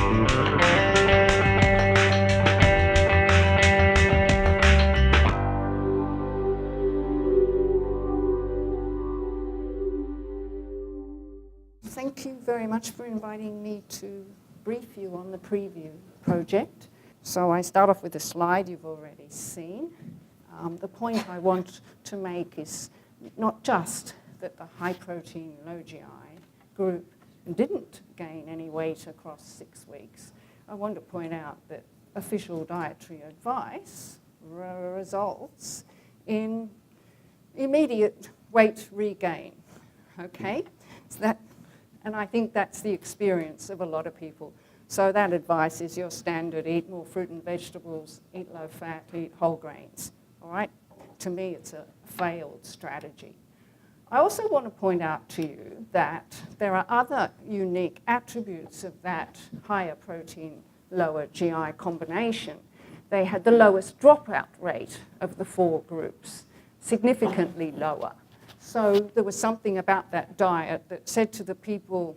Thank you very much for inviting me to brief you on the preview project. So I start off with a slide you've already seen. The point I want to make is not just that the high protein, low GI group didn't gain any weight across 6 weeks. I want to point out that official dietary advice results in immediate weight regain. Okay? So and I think that's the experience of a lot of people. So that advice is your standard: eat more fruit and vegetables, eat low fat, eat whole grains. All right? To me, it's a failed strategy. I also want to point out to you that there are other unique attributes of that higher protein, lower GI combination. They had the lowest dropout rate of the 4 groups, significantly lower. So there was something about that diet that said to the people,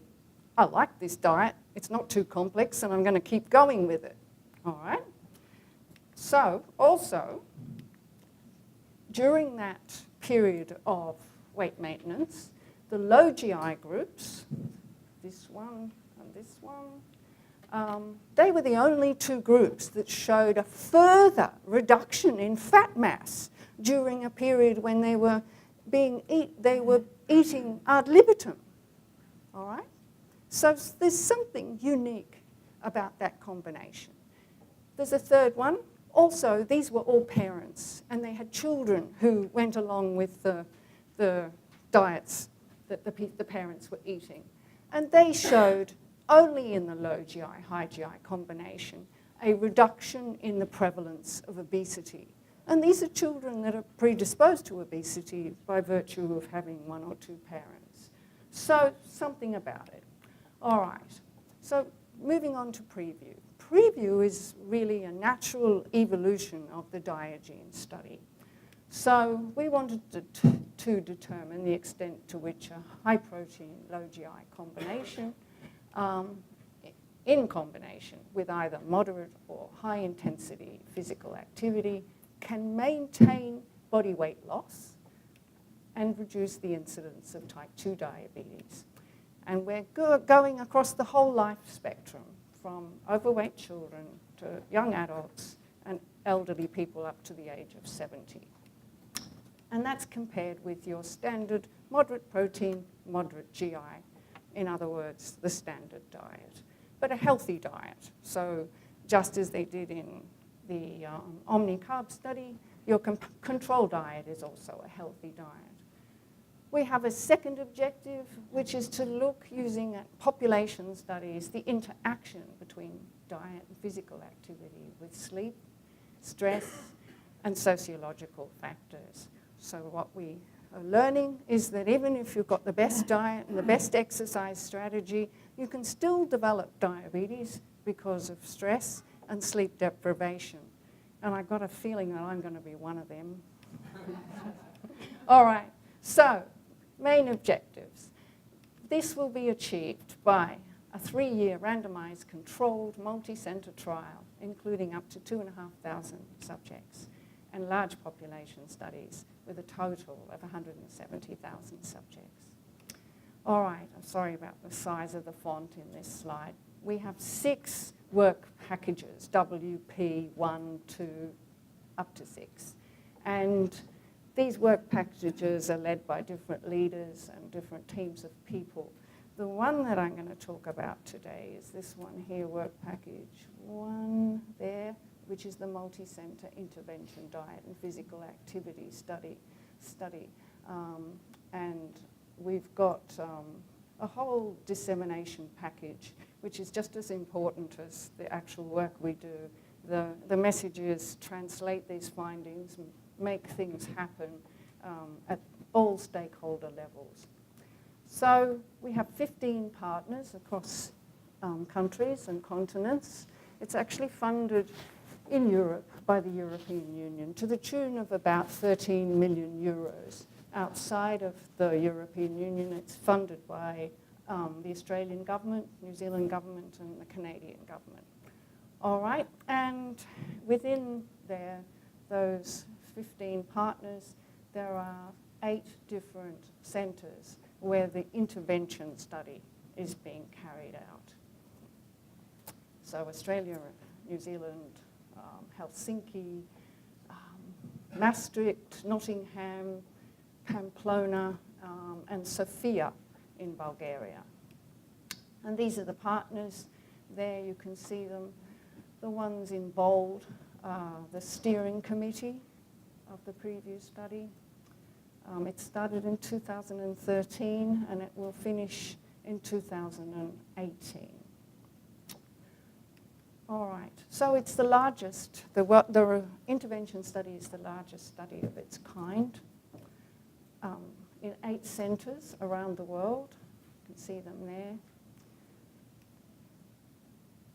I like this diet, it's not too complex, and I'm going to keep going with it. All right? So also, during that period of weight maintenance, the low GI groups, this one and this one, they were the only 2 groups that showed a further reduction in fat mass during a period when they were eating ad libitum. All right? So there's something unique about that combination. There's a third one. Also, these were all parents, and they had children who went along with the diets that the parents were eating. And they showed, only in the low GI, high GI combination, a reduction in the prevalence of obesity. And these are children that are predisposed to obesity by virtue of having 1 or 2 parents. So something about it. All right, so moving on to preview. Preview is really a natural evolution of the Diogenes study. So we wanted to determine the extent to which a high protein, low GI combination, in combination with either moderate or high intensity physical activity, can maintain body weight loss and reduce the incidence of type 2 diabetes. And we're going across the whole life spectrum, from overweight children to young adults and elderly people up to the age of 70. And that's compared with your standard moderate protein, moderate GI. In other words, the standard diet, but a healthy diet. So just as they did in the OmniCarb study, your control diet is also a healthy diet. We have a second objective, which is to look, using population studies, the interaction between diet and physical activity with sleep, stress, and sociological factors. So what we are learning is that even if you've got the best diet and the best exercise strategy, you can still develop diabetes because of stress and sleep deprivation. And I've got a feeling that I'm going to be one of them. All right, so main objectives. This will be achieved by a 3-year randomized controlled multi-center trial, including up to 2,500 subjects, and large population studies with a total of 170,000 subjects. All right, I'm sorry about the size of the font in this slide. We have 6 work packages, WP 1, 2, up to 6. And these work packages are led by different leaders and different teams of people. The one that I'm going to talk about today is this one here, work package 1 there, which is the multi-center intervention diet and physical activity study. And we've got a whole dissemination package, which is just as important as the actual work we do. The message is translate these findings, make things happen at all stakeholder levels. So we have 15 partners across countries and continents. It's actually funded in Europe by the European Union to the tune of about 13 million euros. Outside of the European Union, it's funded by the Australian government, New Zealand government, and the Canadian government. All right, and within those 15 partners, there are 8 different centres where the intervention study is being carried out. So Australia, New Zealand, Helsinki, Maastricht, Nottingham, Pamplona, and Sofia in Bulgaria. And these are the partners. There you can see them. The ones in bold are the steering committee of the preview study. It started in 2013 and it will finish in 2018. All right, so it's the largest, the intervention study is the largest study of its kind in 8 centres around the world. You can see them there.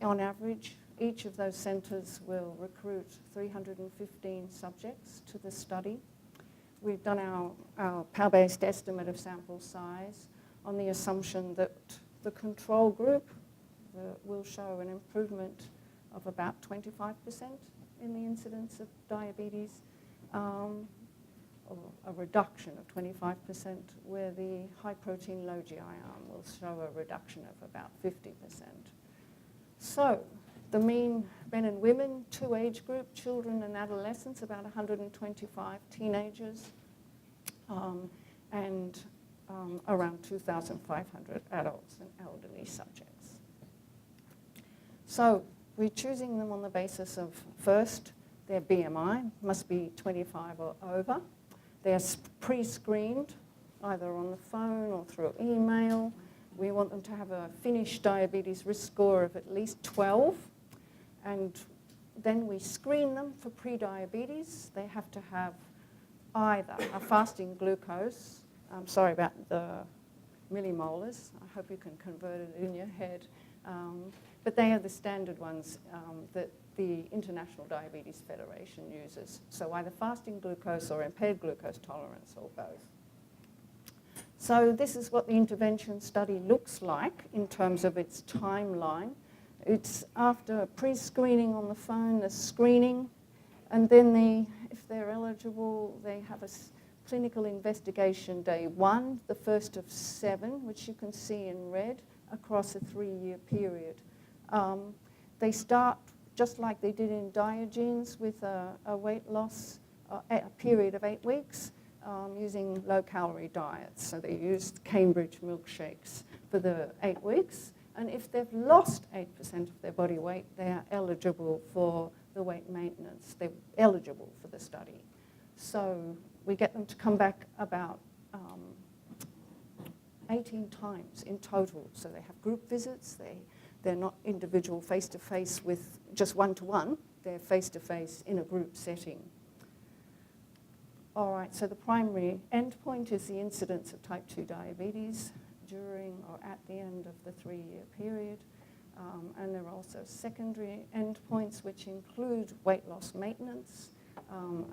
On average, each of those centres will recruit 315 subjects to the study. We've done our power-based estimate of sample size on the assumption that the control group will show an improvement of about 25% in the incidence of diabetes, or a reduction of 25%, where the high-protein, low GI arm will show a reduction of about 50%. So the mean men and women, 2 age group, children and adolescents, about 125 teenagers, and around 2,500 adults and elderly subjects. So we're choosing them on the basis of, first, their BMI must be 25 or over. They're pre-screened, either on the phone or through email. We want them to have a finished diabetes risk score of at least 12. And then we screen them for pre-diabetes. They have to have either a fasting glucose, I'm sorry about the millimolars, I hope you can convert it in your head, but they are the standard ones that the International Diabetes Federation uses. So either fasting glucose or impaired glucose tolerance, or both. So this is what the intervention study looks like in terms of its timeline. It's after pre-screening on the phone, the screening, and then if they're eligible, they have a clinical investigation day 1, the first of 7, which you can see in red, across a 3-year period. They start just like they did in Diogenes with a weight loss, a period of 8 weeks, using low-calorie diets. So they used Cambridge milkshakes for the 8 weeks. And if they've lost 8% of their body weight, they are eligible for the weight maintenance. They're eligible for the study. So we get them to come back about 18 times in total. So they have group visits. They're not individual face-to-face with just one-to-one. They're face-to-face in a group setting. All right, so the primary endpoint is the incidence of type 2 diabetes during or at the end of the 3-year period. And there are also secondary endpoints which include weight loss maintenance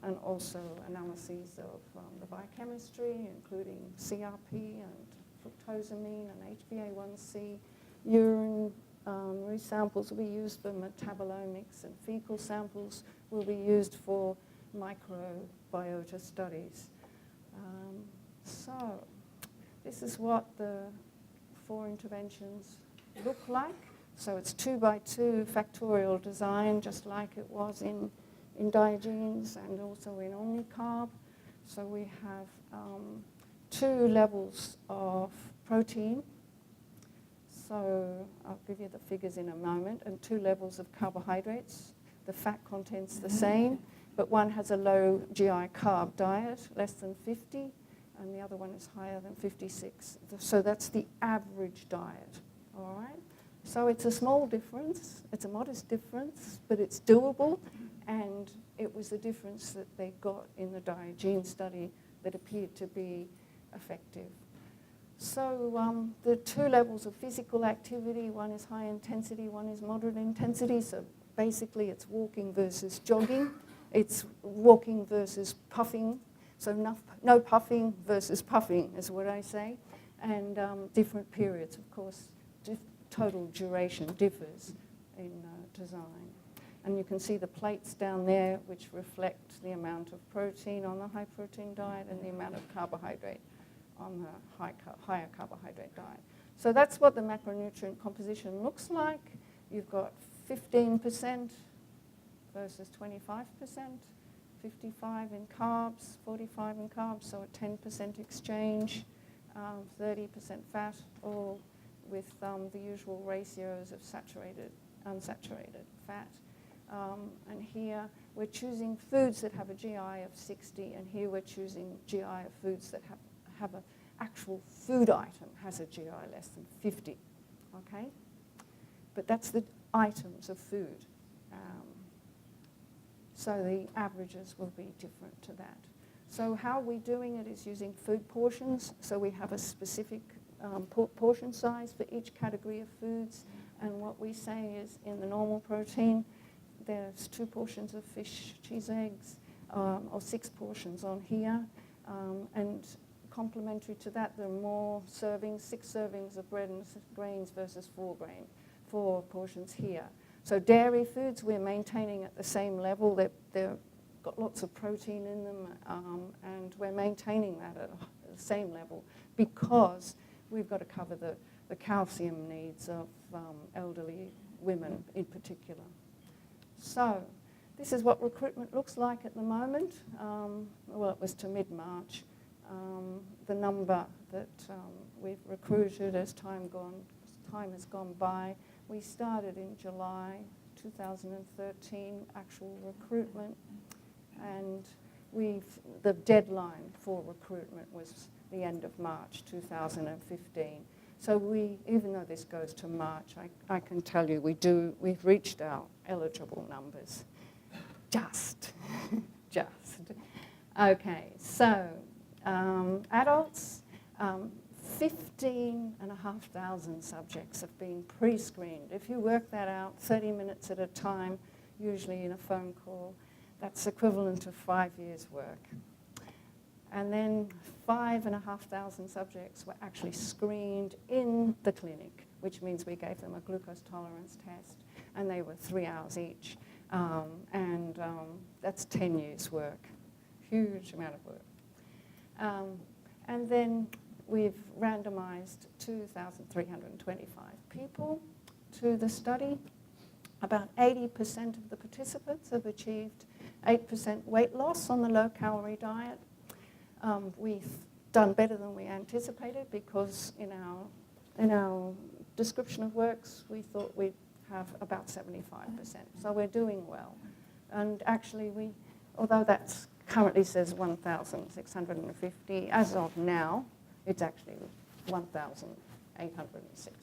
and also analyses of the biochemistry, including CRP and fructosamine and HbA1c. Urine samples will be used for metabolomics, and fecal samples will be used for microbiota studies. So this is what the 4 interventions look like. So it's 2x2 factorial design, just like it was in Diogenes and also in Omnicarb. So we have 2 levels of protein. So I'll give you the figures in a moment, and 2 levels of carbohydrates. The fat content's the same, but one has a low GI carb diet, less than 50, and the other one is higher than 56. So that's the average diet, all right? So it's a small difference, it's a modest difference, but it's doable, and it was the difference that they got in the Diogenes study that appeared to be effective. So the 2 levels of physical activity, one is high intensity, one is moderate intensity, so basically it's walking versus jogging. It's walking versus puffing, so no puffing versus puffing is what I say. And different periods, of course, total duration differs in design. And you can see the plates down there which reflect the amount of protein on the high protein diet and the amount of carbohydrate on the higher carbohydrate diet. So that's what the macronutrient composition looks like. You've got 15% versus 25%, 55 in carbs, 45 in carbs, so a 10% exchange, 30% fat, all with the usual ratios of saturated, unsaturated fat. And here we're choosing foods that have a GI of 60, and here we're choosing GI of foods that have an actual food item has a GI less than 50, okay? But that's the items of food. So the averages will be different to that. So how we're doing it is using food portions. So we have a specific portion size for each category of foods. And what we say is in the normal protein, there's 2 portions of fish, cheese, eggs, or 6 portions on here. And complementary to that, there are more servings, 6 servings of bread and grains versus 4 portions here. So dairy foods, we're maintaining at the same level. They've got lots of protein in them, and we're maintaining that at the same level because we've got to cover the calcium needs of elderly women in particular. So this is what recruitment looks like at the moment. Well, it was to mid-March. The number that we've recruited as time has gone by. We started in July 2013, actual recruitment, and the deadline for recruitment was the end of March 2015. So even though this goes to March, I can tell you we've reached our eligible numbers. Just. Okay, so adults, 15,500 subjects have been pre-screened. If you work that out, 30 minutes at a time, usually in a phone call, that's equivalent to 5 years' work. And then 5,500 subjects were actually screened in the clinic, which means we gave them a glucose tolerance test, and they were 3 hours each. And that's 10 years' work, huge amount of work. And then we've randomized 2,325 people to the study. About 80% of the participants have achieved 8% weight loss on the low-calorie diet. We've done better than we anticipated because in our description of works, we thought we'd have about 75%. So we're doing well. And actually, although that currently says 1,650, as of now, it's actually 1,860.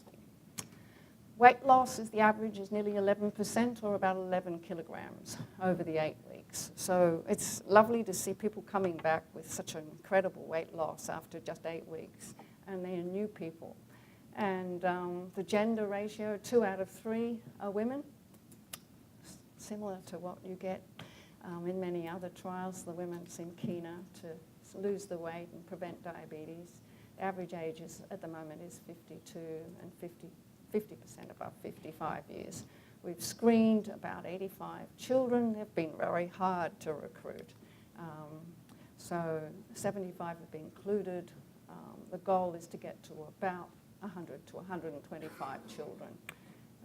Weight loss is the average is nearly 11% or about 11 kilograms over the 8 weeks. So it's lovely to see people coming back with such an incredible weight loss after just 8 weeks, and they are new people. And the gender ratio, 2 out of 3 are women, similar to what you get in many other trials. The women seem keener to lose the weight and prevent diabetes. The average age at the moment is 52 and 50% above 55 years. We've screened about 85 children. They've been very hard to recruit. So 75 have been included. The goal is to get to about 100 to 125 children.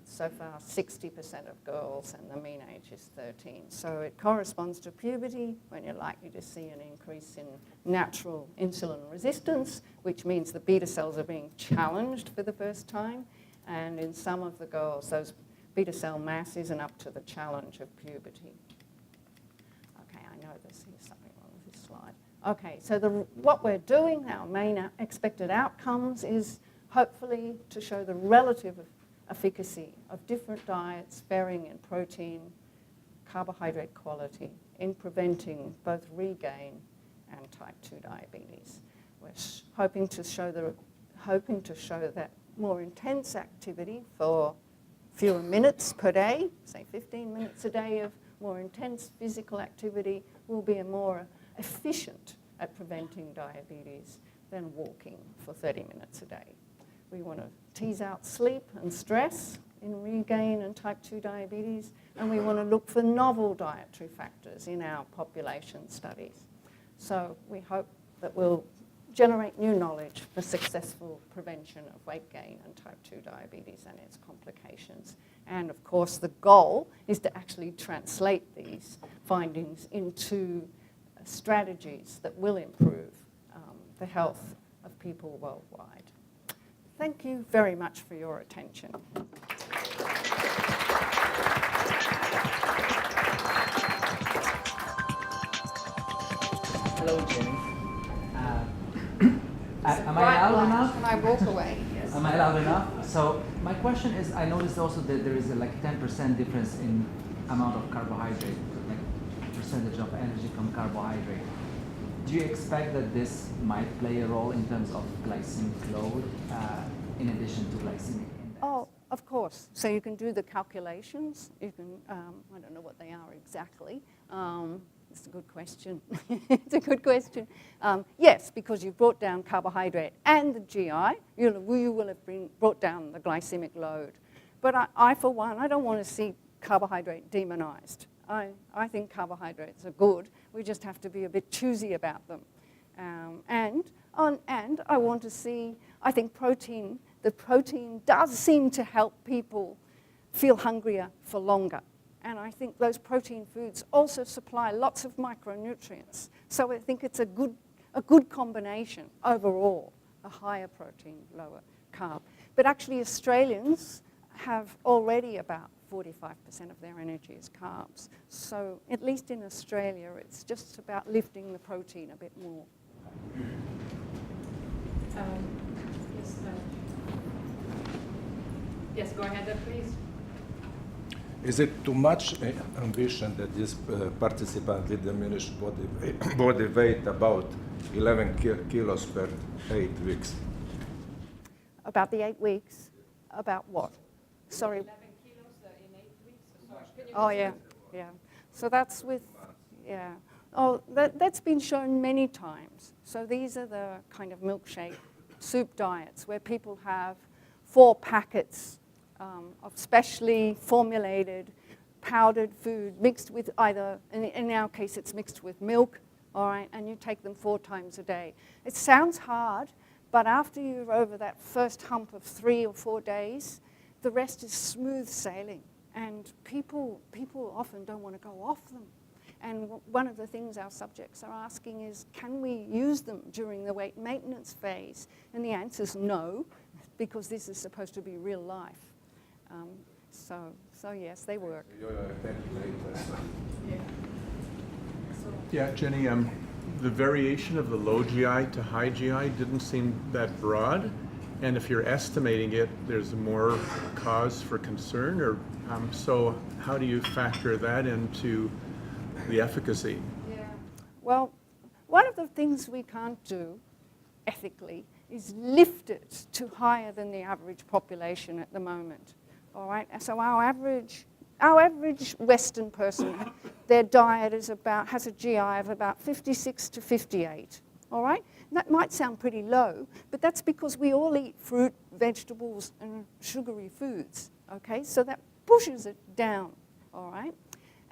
So far, 60% of girls, and the mean age is 13. So it corresponds to puberty, when you're likely to see an increase in natural insulin resistance, which means the beta cells are being challenged for the first time. And in some of the girls, those beta cell mass isn't up to the challenge of puberty. Okay, I know there's something wrong with this slide. Okay, so what we're doing, our main expected outcomes, is hopefully to show the relative efficacy of different diets varying in protein, carbohydrate quality in preventing both regain and type 2 diabetes. We're hoping to show that more intense activity for fewer minutes per day, say 15 minutes a day of more intense physical activity, will be more efficient at preventing diabetes than walking for 30 minutes a day. We want to tease out sleep and stress in regain and type 2 diabetes, and we want to look for novel dietary factors in our population studies. So we hope that we'll generate new knowledge for successful prevention of weight gain and type 2 diabetes and its complications. And of course, the goal is to actually translate these findings into strategies that will improve the health of people worldwide. Thank you very much for your attention. Hello, Jennie. Am I loud enough? Can I walk away? Yes. Am I loud enough? So my question is, I noticed also that there is a 10% difference in amount of carbohydrate, like percentage of energy from carbohydrate. Do you expect that this might play a role in terms of glycemic load in addition to glycemic index? Oh, of course. So you can do the calculations. You can, I don't know what they are exactly. It's a good question. It's a good question. Yes, because you've brought down carbohydrate and the GI, you will have brought down the glycemic load. But I, for one, I don't want to see carbohydrate demonized. I think carbohydrates are good. We just have to be a bit choosy about them. And I want to see, I think the protein does seem to help people feel hungrier for longer. And I think those protein foods also supply lots of micronutrients. So I think it's a good combination overall, a higher protein, lower carb. But actually Australians have already about 45% of their energy is carbs. So at least in Australia, it's just about lifting the protein a bit more. Yes, go ahead, please. Is it too much ambition that this participant will diminish body weight about 11 kilos per 8 weeks? About the 8 weeks? About what? Sorry. 11 kilos in 8 weeks? Sorry. Oh, yeah, yeah. So that's with, yeah. Oh, that's been shown many times. So these are the kind of milkshake soup diets where people have 4 packets of specially formulated powdered food mixed with either, in our case it's mixed with milk, all right, and you take them 4 times a day. It sounds hard, but after you're over that first hump of 3 or 4 days, the rest is smooth sailing, and people often don't want to go off them. And one of the things our subjects are asking is, can we use them during the weight maintenance phase? And the answer is no, because this is supposed to be real life. So yes, they work. Yeah, Jennie, the variation of the low GI to high GI didn't seem that broad, and if you're estimating it, there's more cause for concern, or so how do you factor that into the efficacy? Yeah. Well, one of the things we can't do ethically is lift it to higher than the average population at the moment. All right, so our average Western person, their diet is has a GI of about 56 to 58. All right, and that might sound pretty low, but that's because we all eat fruit, vegetables, and sugary foods. Okay, so that pushes it down. All right,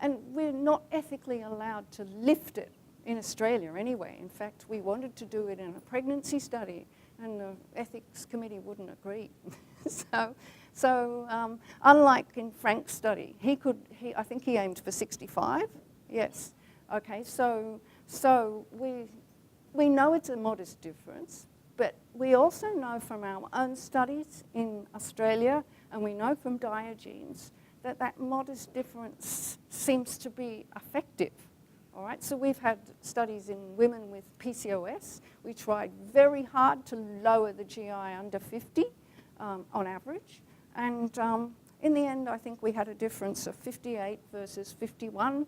and we're not ethically allowed to lift it in Australia anyway. In fact, we wanted to do it in a pregnancy study, and the ethics committee wouldn't agree. So unlike in Frank's study, I think he aimed for 65. Yes. Okay. So we know it's a modest difference, but we also know from our own studies in Australia, and we know from Diogenes, that modest difference seems to be effective. All right, so we've had studies in women with PCOS. We tried very hard to lower the GI under 50 on average. And in the end, I think we had a difference of 58 versus 51.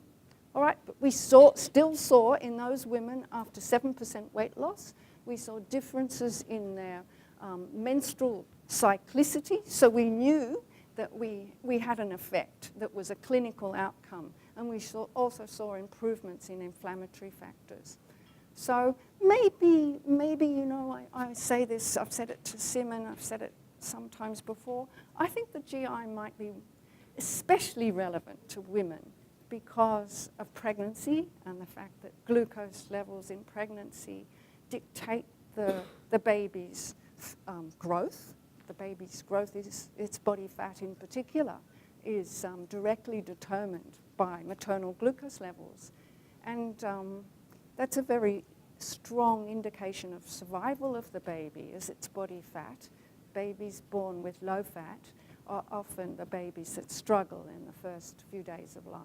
All right, but we still saw in those women after 7% weight loss, we saw differences in their menstrual cyclicity. So we knew that we had an effect that was a clinical outcome. And we also saw improvements in inflammatory factors. So maybe, you know, I say this, I've said it to Simon, I've said it sometimes before, I think the GI might be especially relevant to women because of pregnancy and the fact that glucose levels in pregnancy dictate the baby's growth. The baby's growth, is its body fat in particular, is directly determined by maternal glucose levels. And that's a very strong indication of survival of the baby, is its body fat. Babies born with low fat are often the babies that struggle in the first few days of life.